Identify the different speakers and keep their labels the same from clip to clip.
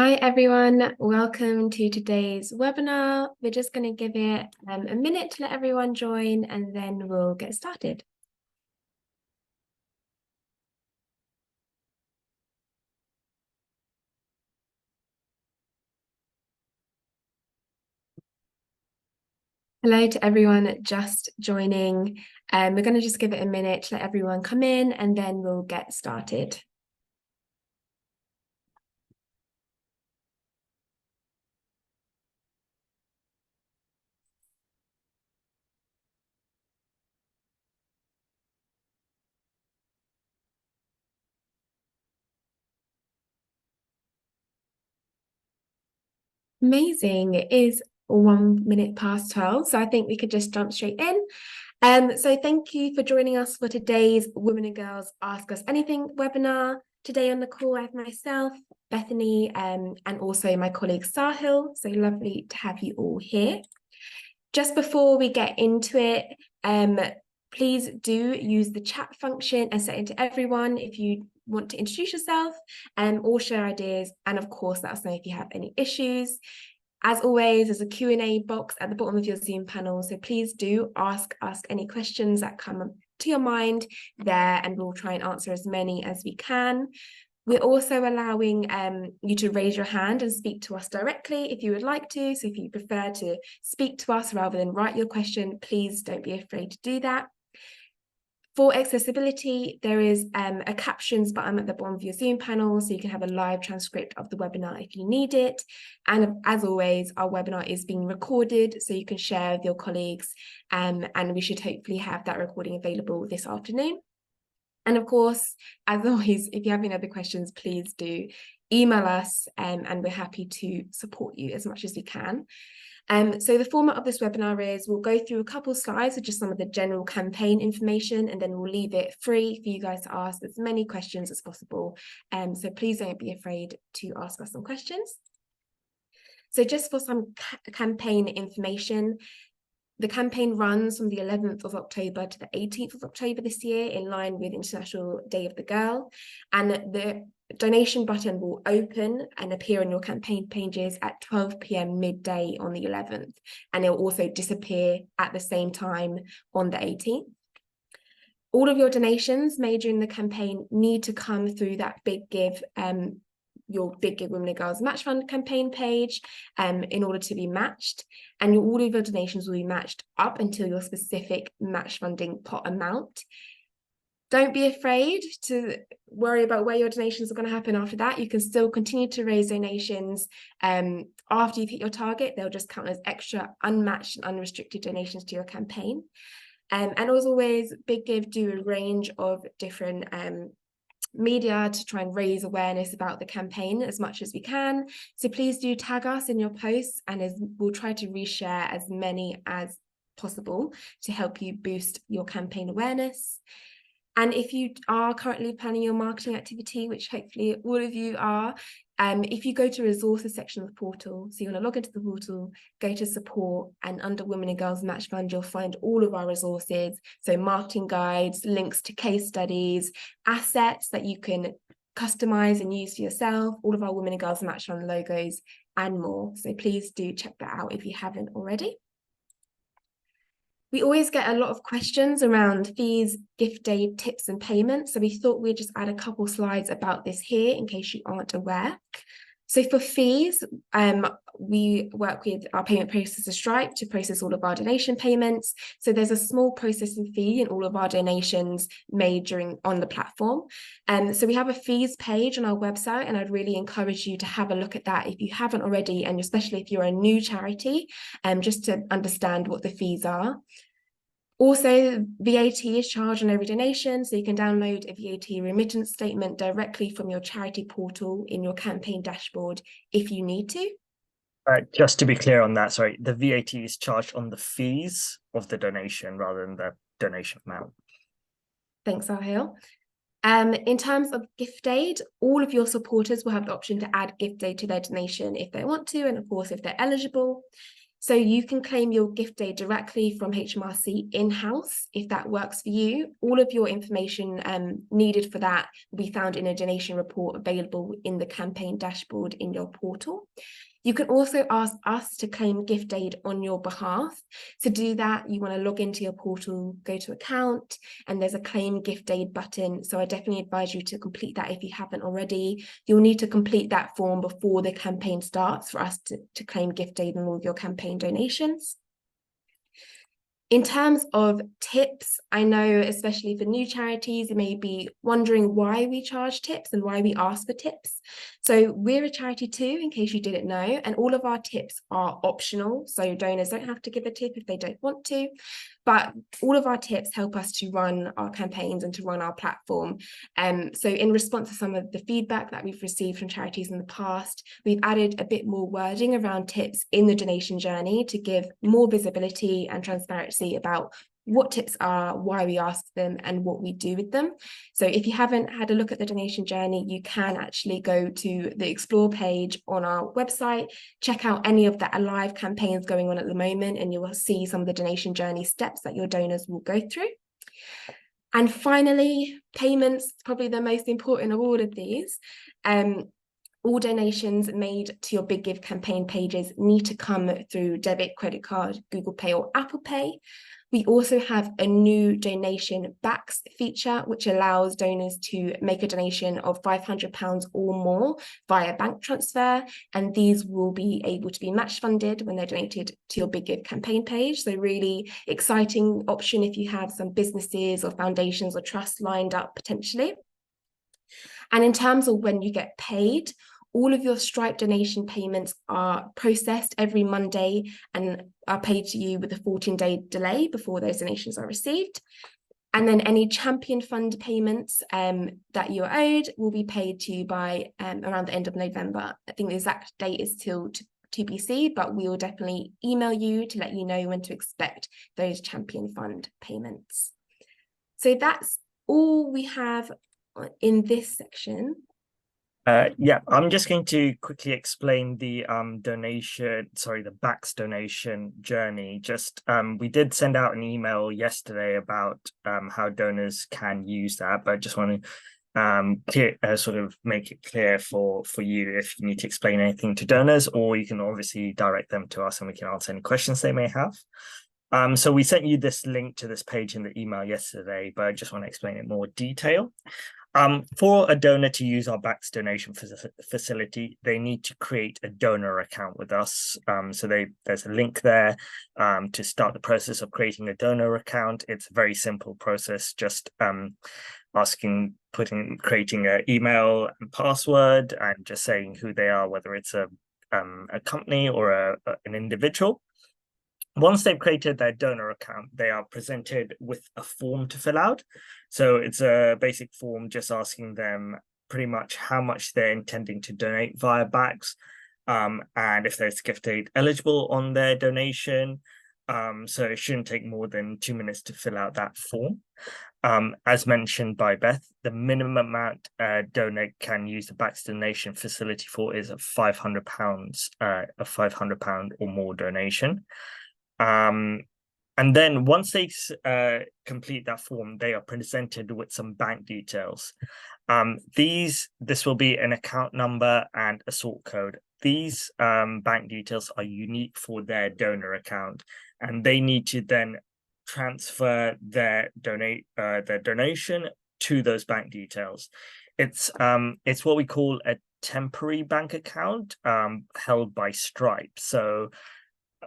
Speaker 1: Hi everyone, welcome to today's webinar. We're just going to give it a minute to let everyone join and then we'll get started. Hello to everyone just joining. We're going to just give it a minute to let everyone come in and then we'll get started. Amazing. It is 1 minute past 12, so I think we could just jump straight in. So thank you for joining us for today's Women and Girls Ask Us Anything webinar. Today on the call, I have myself, Bethany, and also my colleague Sahil. So lovely to have you all here. Just before we get into it, please do use the chat function and set it to everyone if you want to introduce yourself or share ideas. And of course, let us know if you have any issues. As always, there's a Q&A box at the bottom of your Zoom panel, so please do ask any questions that come to your mind there, and we'll try and answer as many as we can. We're also allowing you to raise your hand and speak to us directly if you would like to. So if you prefer to speak to us rather than write your question, please don't be afraid to do that. For accessibility, there is a captions button at the bottom of your Zoom panel, so you can have a live transcript of the webinar if you need it. And as always, our webinar is being recorded, so you can share with your colleagues, and we should hopefully have that recording available this afternoon. And of course, as always, if you have any other questions, please do email us, and we're happy to support you as much as we can. So the format of this webinar is we'll go through a couple of slides with just some of the general campaign information, and then we'll leave it free for you guys to ask as many questions as possible. So please don't be afraid to ask us some questions. So just for some campaign information, the campaign runs from the 11th of October to the 18th of October this year, in line with International Day of the Girl. And the donation button will open and appear on your campaign pages at 12 p.m. midday on the 11th. And it will also disappear at the same time on the 18th. All of your donations made during the campaign need to come through that Big Give, your Big Give Women and Girls Match Fund campaign page in order to be matched. And all of your donations will be matched up until your specific match funding pot amount. Don't be afraid to worry about where your donations are going to happen after that. You can still continue to raise donations after you've hit your target. They'll just count as extra unmatched and unrestricted donations to your campaign. And as always, Big Give do a range of different media to try and raise awareness about the campaign as much as we can. So please do tag us in your posts, and we'll try to reshare as many as possible to help you boost your campaign awareness. And if you are currently planning your marketing activity, which hopefully all of you are, if you go to resources section of the portal, so you want to log into the portal, go to support, and under Women and Girls Match Fund, you'll find all of our resources. So marketing guides, links to case studies, assets that you can customize and use for yourself, all of our Women and Girls Match Fund logos, and more. So please do check that out if you haven't already. We always get a lot of questions around fees, gift aid, tips and payments. So we thought we'd just add a couple slides about this here in case you aren't aware. So for fees, we work with our payment processor Stripe to process all of our donation payments. So there's a small processing fee in all of our donations made on the platform. So we have a fees page on our website, and I'd really encourage you to have a look at that if you haven't already, and especially if you're a new charity, just to understand what the fees are. Also, VAT is charged on every donation, so you can download a VAT remittance statement directly from your charity portal in your campaign dashboard if you need to.
Speaker 2: Just to be clear on that, sorry, the VAT is charged on the fees of the donation rather than the donation amount.
Speaker 1: Thanks, Sahil. In terms of gift aid, all of your supporters will have the option to add gift aid to their donation if they want to, and of course, if they're eligible. So you can claim your gift aid directly from HMRC in-house if that works for you. All of your information needed for that will be found in a donation report available in the campaign dashboard in your portal. You can also ask us to claim gift aid on your behalf. To do that, you want to log into your portal, go to account, and there's a claim gift aid button. So I definitely advise you to complete that if you haven't already. You'll need to complete that form before the campaign starts for us to claim gift aid on all of your campaign donations. In terms of tips, I know especially for new charities, you may be wondering why we charge tips and why we ask for tips. So we're a charity too, in case you didn't know, and all of our tips are optional. So donors don't have to give a tip if they don't want to, but all of our tips help us to run our campaigns and to run our platform. So in response to some of the feedback that we've received from charities in the past, we've added a bit more wording around tips in the donation journey to give more visibility and transparency about what tips are, why we ask them, and what we do with them. So if you haven't had a look at the donation journey, you can actually go to the Explore page on our website, check out any of the live campaigns going on at the moment, and you will see some of the donation journey steps that your donors will go through. And finally, payments, probably the most important of all of these. All donations made to your Big Give campaign pages need to come through debit, credit card, Google Pay or Apple Pay. We also have a new donation backs feature, which allows donors to make a donation of £500 or more via bank transfer, and these will be able to be match funded when they're donated to your Big Give campaign page. So really exciting option if you have some businesses or foundations or trusts lined up potentially. And in terms of when you get paid, all of your Stripe donation payments are processed every Monday and are paid to you with a 14-day delay before those donations are received. And then any champion fund payments that you are owed will be paid to you by around the end of November. I think the exact date is still TBC, but we will definitely email you to let you know when to expect those champion fund payments. So that's all we have in this section.
Speaker 2: Yeah, I'm just going to quickly explain the the backs donation journey. Just we did send out an email yesterday about how donors can use that, but I just want to sort of make it clear for you if you need to explain anything to donors, or you can obviously direct them to us and we can answer any questions they may have. So we sent you this link to this page in the email yesterday, but I just want to explain it in more detail. For a donor to use our backs donation facility, they need to create a donor account with us. So there's a link there to start the process of creating a donor account. It's a very simple process, just creating an email and password and just saying who they are, whether it's a company or an individual. Once they've created their donor account, they are presented with a form to fill out. So it's a basic form just asking them pretty much how much they're intending to donate via backs, and if there's gift aid eligible on their donation. So it shouldn't take more than 2 minutes to fill out that form. As mentioned by Beth, the minimum amount a donor can use the backs donation facility for is £500, a £500 or more donation. And then once they complete that form, they are presented with some bank details. This will be an account number and a sort code. These bank details are unique for their donor account, and they need to then transfer their donation to those bank details. It's what we call a temporary bank account held by Stripe. So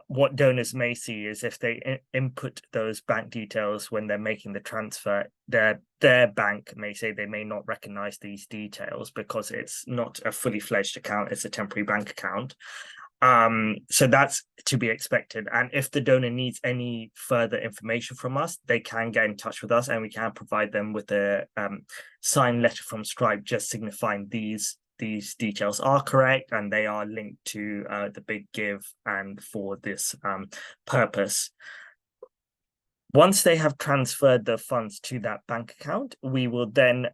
Speaker 2: what donors may see is if they input those bank details when they're making the transfer, their bank may say they may not recognize these details because it's not a fully fledged account, it's a temporary bank account. So that's to be expected. And if the donor needs any further information from us, they can get in touch with us and we can provide them with a signed letter from Stripe just signifying these details are correct and they are linked to the Big Give and for this purpose. Once they have transferred the funds to that bank account, we will then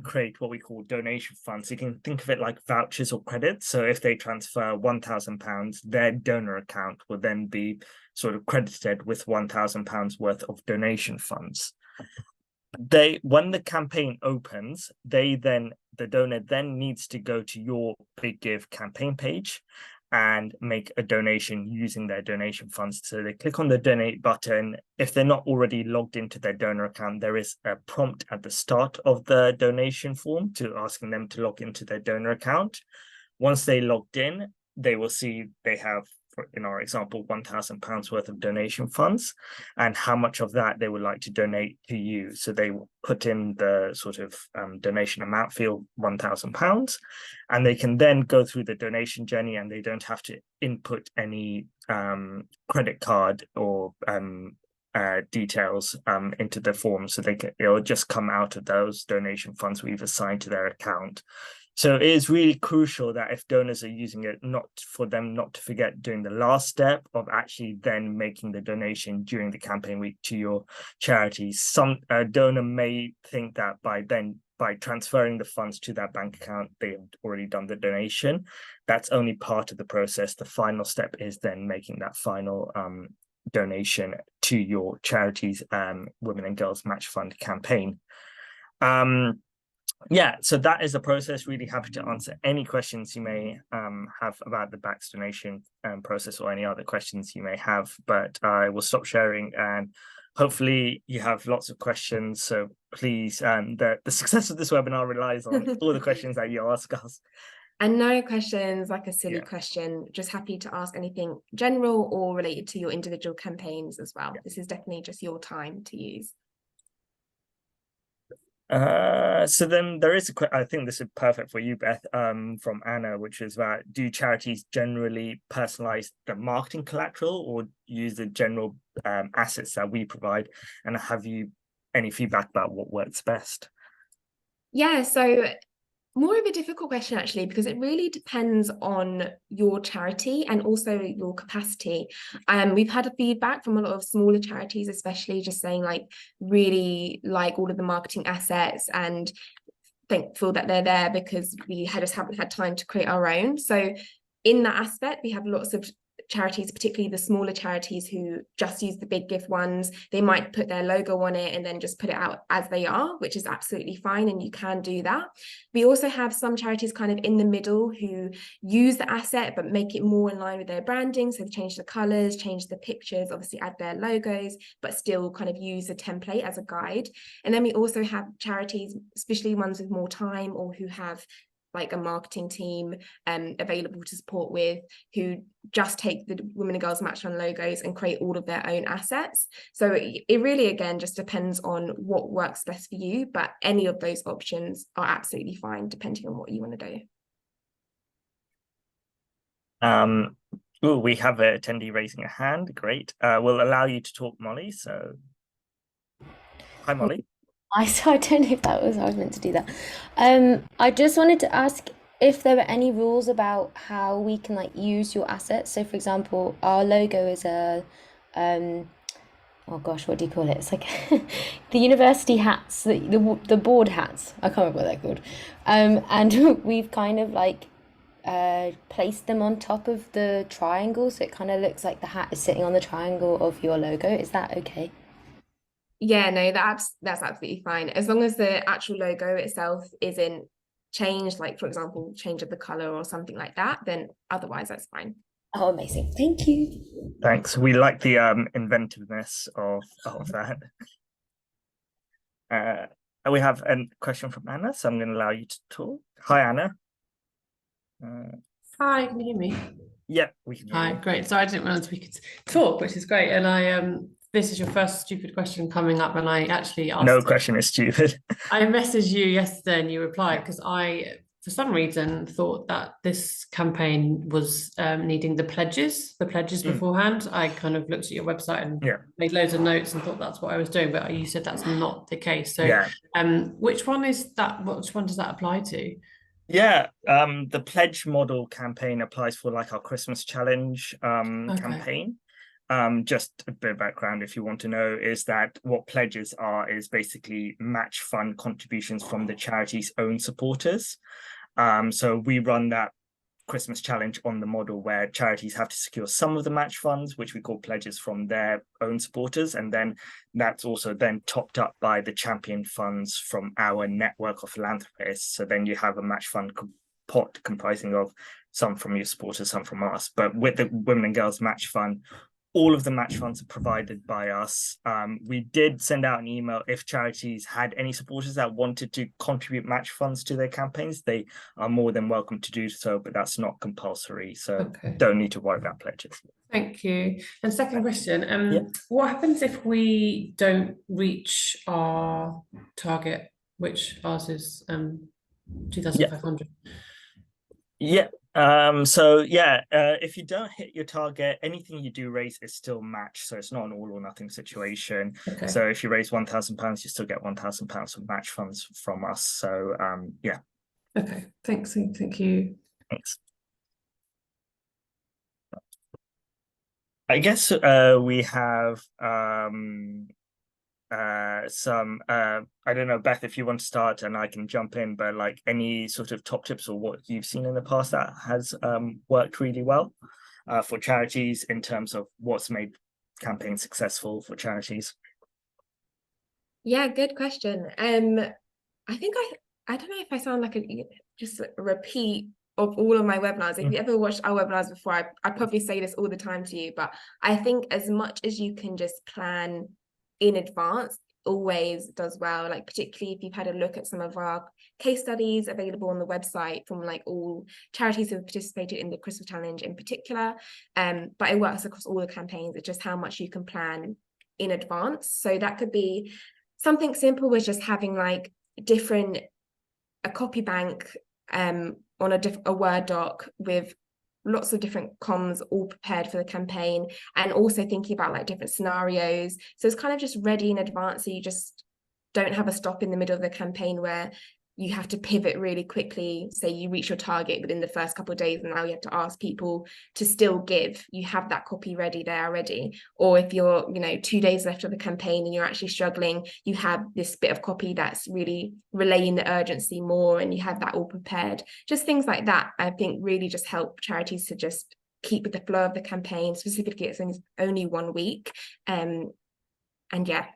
Speaker 2: create what we call donation funds. You can think of it like vouchers or credits. So if they transfer £1,000, their donor account will then be sort of credited with £1,000 worth of donation funds. When the campaign opens, the donor then needs to go to your Big Give campaign page and make a donation using their donation funds. So they click on the donate button. If they're not already logged into their donor account, there is a prompt at the start of the donation form to asking them to log into their donor account. Once they logged in, they will see they have, in our example, £1,000 worth of donation funds and how much of that they would like to donate to you. So they will put in the sort of donation amount field, £1,000, and they can then go through the donation journey, and they don't have to input any credit card or details into the form. So it'll just come out of those donation funds we've assigned to their account. So it is really crucial that if donors are using it, not to forget doing the last step of actually then making the donation during the campaign week to your charity. Some donor may think that by transferring the funds to that bank account, they have already done the donation. That's only part of the process. The final step is then making that final donation to your charity's Women and Girls Match Fund campaign. Yeah, so that is the process. Really happy to answer any questions you may have about the BACS donation process, or any other questions you may have, but I will stop sharing, and hopefully you have lots of questions. So please, the success of this webinar relies on all the questions that you ask us.
Speaker 1: And no questions like a silly question, just happy to ask anything general or related to your individual campaigns as well. This is definitely just your time to use.
Speaker 2: So then there is I think this is perfect for you, Beth, from Anna, which is about, do charities generally personalize the marketing collateral or use the general assets that we provide? And have you any feedback about what works best?
Speaker 1: Yeah, so more of a difficult question, actually, because it really depends on your charity and also your capacity. We've had a feedback from a lot of smaller charities, especially, just saying really like all of the marketing assets and thankful that they're there because we just haven't had time to create our own. So in that aspect, we have lots of charities, particularly the smaller charities who just use the Big Give ones. They might put their logo on it and then just put it out as they are, which is absolutely fine, and you can do that. We also have some charities kind of in the middle who use the asset but make it more in line with their branding. So change the colors, change the pictures, obviously add their logos, but still kind of use a template as a guide. And then we also have charities, especially ones with more time or who have like a marketing team available to support with, who just take the Women and Girls Match Fund logos and create all of their own assets. So it really, again, just depends on what works best for you, but any of those options are absolutely fine depending on what you want to
Speaker 2: do. We have an attendee raising a hand. Great. We'll allow you to talk, Molly. So hi, Molly.
Speaker 3: I don't know if I was meant to do that. I just wanted to ask if there were any rules about how we can use your assets. So for example, our logo is a oh gosh, what do you call it? It's like the university hats, the board hats. I can't remember what they're called. And we've kind of placed them on top of the triangle, so it kind of looks like the hat is sitting on the triangle of your logo. Is that okay?
Speaker 1: Yeah, no, that's absolutely fine. As long as the actual logo itself isn't changed, like for example, change of the color or something like that, then otherwise that's fine.
Speaker 3: Oh, amazing. Thank you.
Speaker 2: Thanks. We like the inventiveness of that. We have a question from Anna, so I'm going to allow you to talk. Hi, Anna.
Speaker 4: Hi, can you hear me?
Speaker 2: Yeah, we can hear
Speaker 4: Hi,
Speaker 2: you.
Speaker 4: great. So I didn't realize we could talk, which is great. And this is your first stupid question coming up, and I actually asked.
Speaker 2: No question is stupid.
Speaker 4: I messaged you yesterday and you replied because I, for some reason, thought that this campaign was needing the pledges beforehand. I kind of looked at your website and made loads of notes and thought that's what I was doing, but you said that's not the case. So which one is that? Which one does that apply to?
Speaker 2: Yeah, the pledge model campaign applies for our Christmas challenge campaign. just a bit of background if you want to know, is that what pledges are is basically match fund contributions from the charity's own supporters. So we run that Christmas challenge on the model where charities have to secure some of the match funds, which we call pledges, from their own supporters, and then that's also then topped up by the champion funds from our network of philanthropists. So then you have a match fund pot comprising of some from your supporters, some from us. But with the Women and Girls Match Fund, all of the match funds are provided by us. We did send out an email if charities had any supporters that wanted to contribute match funds to their campaigns. They are more than welcome to do so, but that's not compulsory. So don't need to worry about pledges.
Speaker 4: Thank you. And second question, what happens if we don't reach our target, which ours is 2,500?
Speaker 2: If you don't hit your target, anything you do raise is still matched, so it's not an all or nothing situation. So if you raise £1,000, you still get £1,000 of match funds from us. So
Speaker 4: okay, thank you.
Speaker 2: Thanks. I guess we have some I don't know, Beth, if you want to start and I can jump in, but like any sort of top tips or what you've seen in the past that has worked really well for charities in terms of what's made campaigns successful for charities.
Speaker 1: Yeah, good question. I think I don't know if I sound like just a repeat of all of my webinars. If you ever watched our webinars before, I probably say this all the time to you, but I think as much as you can just plan in advance always does well, like particularly if you've had a look at some of our case studies available on the website from like all charities who have participated in the Christmas Challenge in particular, but it works across all the campaigns. It's just how much you can plan in advance. So that could be something simple with just having like a copy bank on a Word doc with lots of different comms all prepared for the campaign, and also thinking about like different scenarios. So it's kind of just ready in advance, so you just don't have a stop in the middle of the campaign where you have to pivot really quickly. Say you reach your target within the first couple of days and now you have to ask people to still give. You have that copy ready there already. Or if you're 2 days left of the campaign and you're actually struggling, you have this bit of copy that's really relaying the urgency more, and you have that all prepared. Just things like that I think really just help charities to just keep with the flow of the campaign. Specifically, it's only 1 week, and yeah.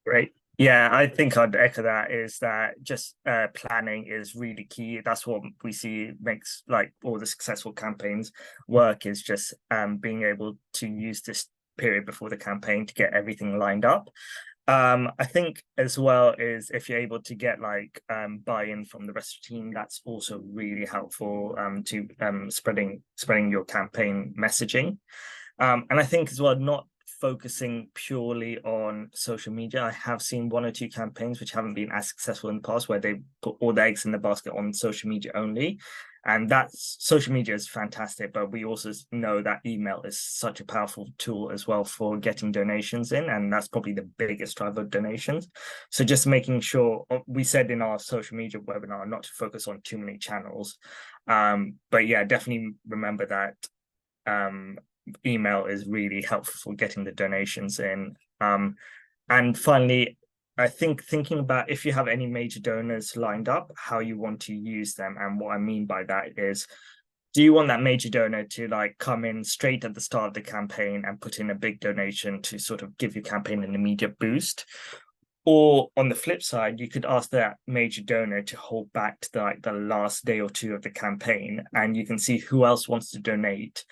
Speaker 2: Great. Yeah, I think I'd echo that, is that just planning is really key. That's what we see makes like all the successful campaigns work, is just being able to use this period before the campaign to get everything lined up. I think as well is if you're able to get like buy-in from the rest of the team, that's also really helpful to spreading your campaign messaging. And I think as well, not focusing purely on social media. I have seen 1 or 2 campaigns which haven't been as successful in the past, where they put all the eggs in the basket on social media only. And that's, social media is fantastic, but we also know that email is such a powerful tool as well for getting donations in, and that's probably the biggest driver of donations. So just making sure, we said in our social media webinar not to focus on too many channels, but yeah, definitely remember that email is really helpful for getting the donations in. And finally, I think thinking about if you have any major donors lined up, how you want to use them. And what I mean by that is, do you want that major donor to like come in straight at the start of the campaign and put in a big donation to sort of give your campaign an immediate boost? Or on the flip side, you could ask that major donor to hold back to the last day or 2 of the campaign, and you can see who else wants to donate.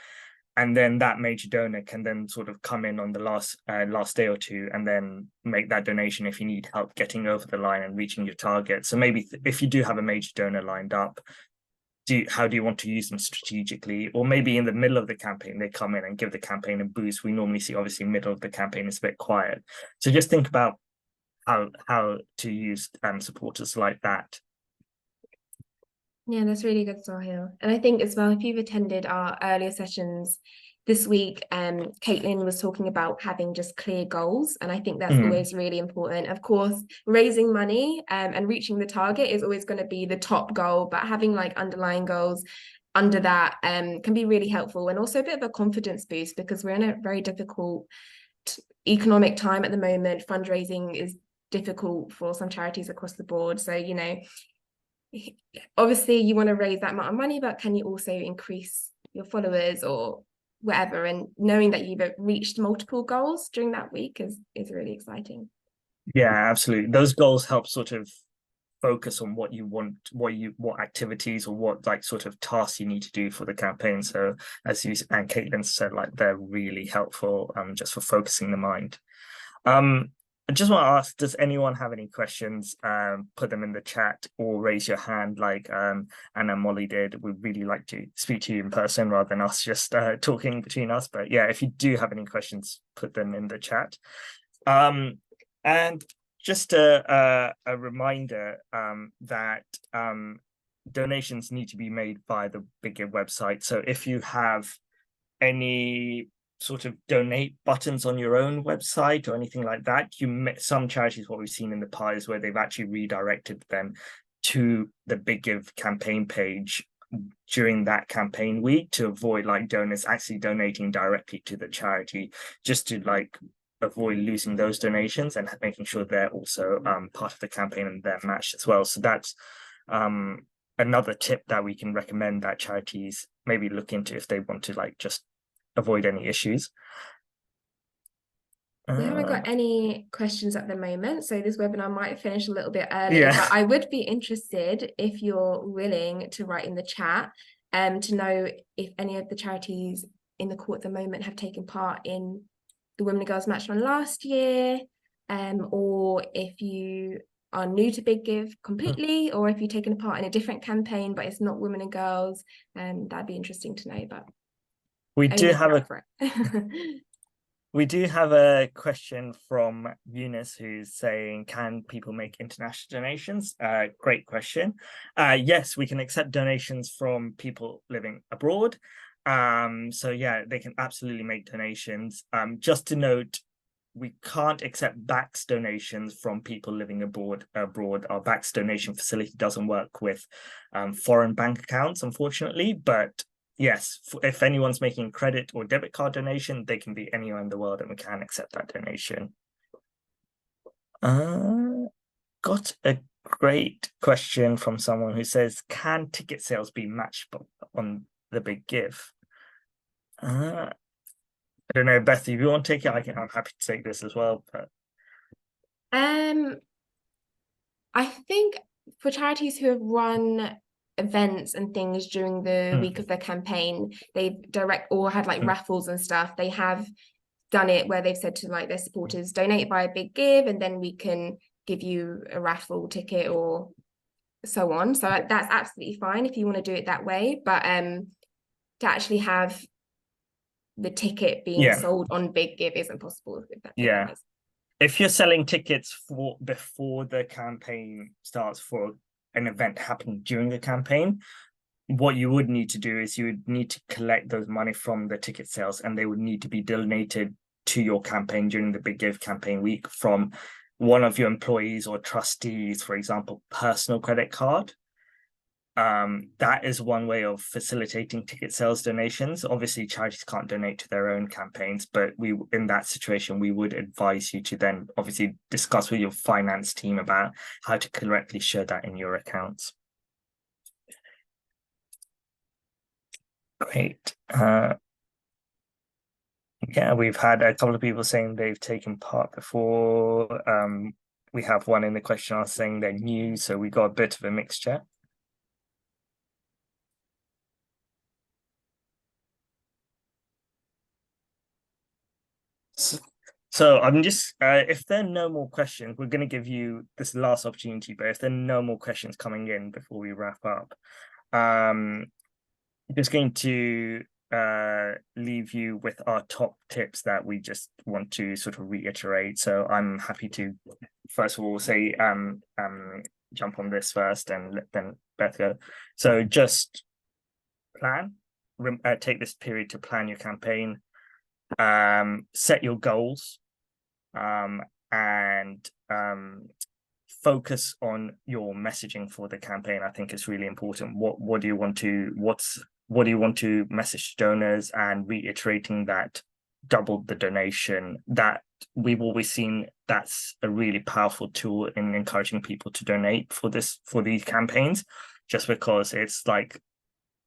Speaker 2: And then that major donor can then sort of come in on the last day or 2 and then make that donation if you need help getting over the line and reaching your target. So maybe if you do have a major donor lined up, how do you want to use them strategically? Or maybe in the middle of the campaign, they come in and give the campaign a boost. We normally see, obviously, middle of the campaign is a bit quiet. So just think about how to use supporters like that.
Speaker 1: Yeah, that's really good, Sahil. And I think as well, if you've attended our earlier sessions this week, Caitlin was talking about having just clear goals. And I think that's always really important. Of course, raising money and reaching the target is always going to be the top goal, but having like underlying goals under that can be really helpful, and also a bit of a confidence boost, because we're in a very difficult economic time at the moment. Fundraising is difficult for some charities across the board. So, you know, obviously you want to raise that amount of money, but can you also increase your followers or whatever? And knowing that you've reached multiple goals during that week is really exciting.
Speaker 2: Yeah, absolutely. Those goals help sort of focus on what you want, what activities or what like sort of tasks you need to do for the campaign. So as you and Caitlin said, like they're really helpful just for focusing the mind. I just want to ask, does anyone have any questions? Put them in the chat or raise your hand like Anna and Molly did. We'd really like to speak to you in person rather than us just talking between us. But yeah, if you do have any questions, put them in the chat. And just a reminder that donations need to be made via the Big Give website. So if you have any sort of donate buttons on your own website or anything like that, some charities, what we've seen in the past, where they've actually redirected them to the Big Give campaign page during that campaign week to avoid like donors actually donating directly to the charity, just to like avoid losing those donations and making sure they're also part of the campaign and they're matched as well. So that's another tip that we can recommend that charities maybe look into if they want to like just avoid any issues.
Speaker 1: We haven't got any questions at the moment, so this webinar might finish a little bit early, but I would be interested, if you're willing to write in the chat, to know if any of the charities in the call at the moment have taken part in the Women and Girls Match from last year, or if you are new to Big Give completely, or if you've taken part in a different campaign but it's not Women and Girls, that'd be interesting to know. But
Speaker 2: we do have a question from Eunice who's saying, can people make international donations? Great question. Yes, we can accept donations from people living abroad. So yeah, they can absolutely make donations. Just to note, we can't accept BACS donations from people living abroad. Our BACS donation facility doesn't work with foreign bank accounts, unfortunately, but yes, if anyone's making credit or debit card donation, they can be anywhere in the world and we can accept that donation. Got a great question from someone who says, can ticket sales be matched on the Big Give? I don't know, Beth, if you want to take it, I'm happy to take this as well. But
Speaker 1: I think for charities who have run events and things during the week of their campaign, they've had like raffles and stuff, they have done it where they've said to like their supporters, donate by a Big Give and then we can give you a raffle ticket or so on. So that's absolutely fine if you want to do it that way, but to actually have the ticket being sold on Big Give isn't possible.
Speaker 2: If you're selling tickets before the campaign starts for an event happening during the campaign, what you would need to do is you would need to collect those money from the ticket sales and they would need to be donated to your campaign during the Big Give campaign week from one of your employees or trustees, for example, personal credit card. That is one way of facilitating ticket sales donations. Obviously, charities can't donate to their own campaigns, but in that situation, we would advise you to then obviously discuss with your finance team about how to correctly show that in your accounts. Great. Yeah, we've had a couple of people saying they've taken part before. We have one in the question answer saying they're new, so we got a bit of a mixture. So I'm just, if there are no more questions, we're going to give you this last opportunity, but if there are no more questions coming in before we wrap up, I'm just going to leave you with our top tips that we just want to sort of reiterate. So I'm happy to, first of all, say, jump on this first and let then Beth go. So just plan, take this period to plan your campaign, set your goals, and focus on your messaging for the campaign. I think it's really important. What do you want to, what's what do you want to message donors, and reiterating that doubled the donation, that we've always seen that's a really powerful tool in encouraging people to donate for these campaigns, just because it's like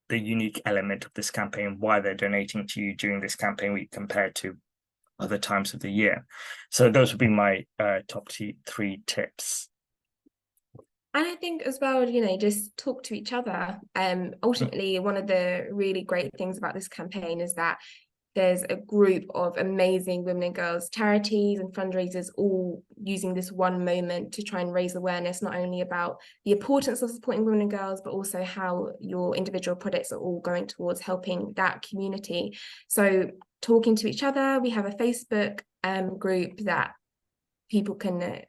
Speaker 2: the unique element of this campaign, why they're donating to you during this campaign week compared to other times of the year. So those would be my top 3 tips.
Speaker 1: And I think as well, you know, just talk to each other. Ultimately, one of the really great things about this campaign is that there's a group of amazing women and girls charities and fundraisers all using this one moment to try and raise awareness, not only about the importance of supporting women and girls, but also how your individual projects are all going towards helping that community. So talking to each other, we have a Facebook group that people can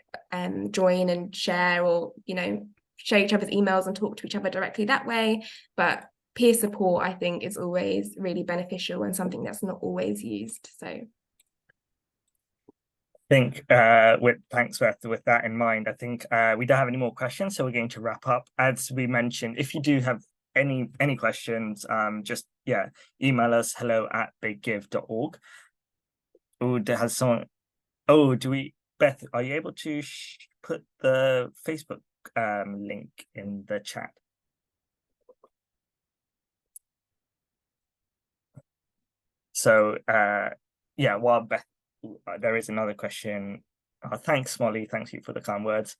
Speaker 1: join and share, or, you know, share each other's emails and talk to each other directly that way. But peer support, I think, is always really beneficial and something that's not always used. So I
Speaker 2: think thanks, Beth. With that in mind, I think we don't have any more questions, so we're going to wrap up. As we mentioned, if you do have any questions, just email us hello@biggive.org. Oh, there has someone. Oh, do we? Beth, are you able to put the Facebook link in the chat? So while Beth, there is another question. Thanks, Molly. Thank you for the kind words.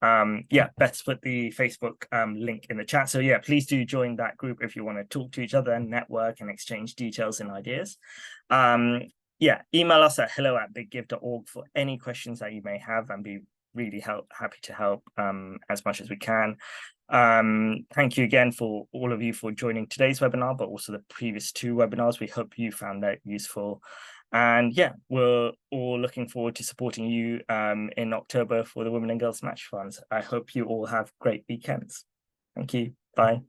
Speaker 2: Beth's put the Facebook link in the chat. So please do join that group if you want to talk to each other and network and exchange details and ideas. Email us at hello@biggive.org for any questions that you may have, and be really happy to help as much as we can. Thank you again for all of you for joining today's webinar, but also the previous 2 webinars. We hope you found that useful. And we're all looking forward to supporting you in October for the Women and Girls Match Funds. I hope you all have great weekends. Thank you. Bye.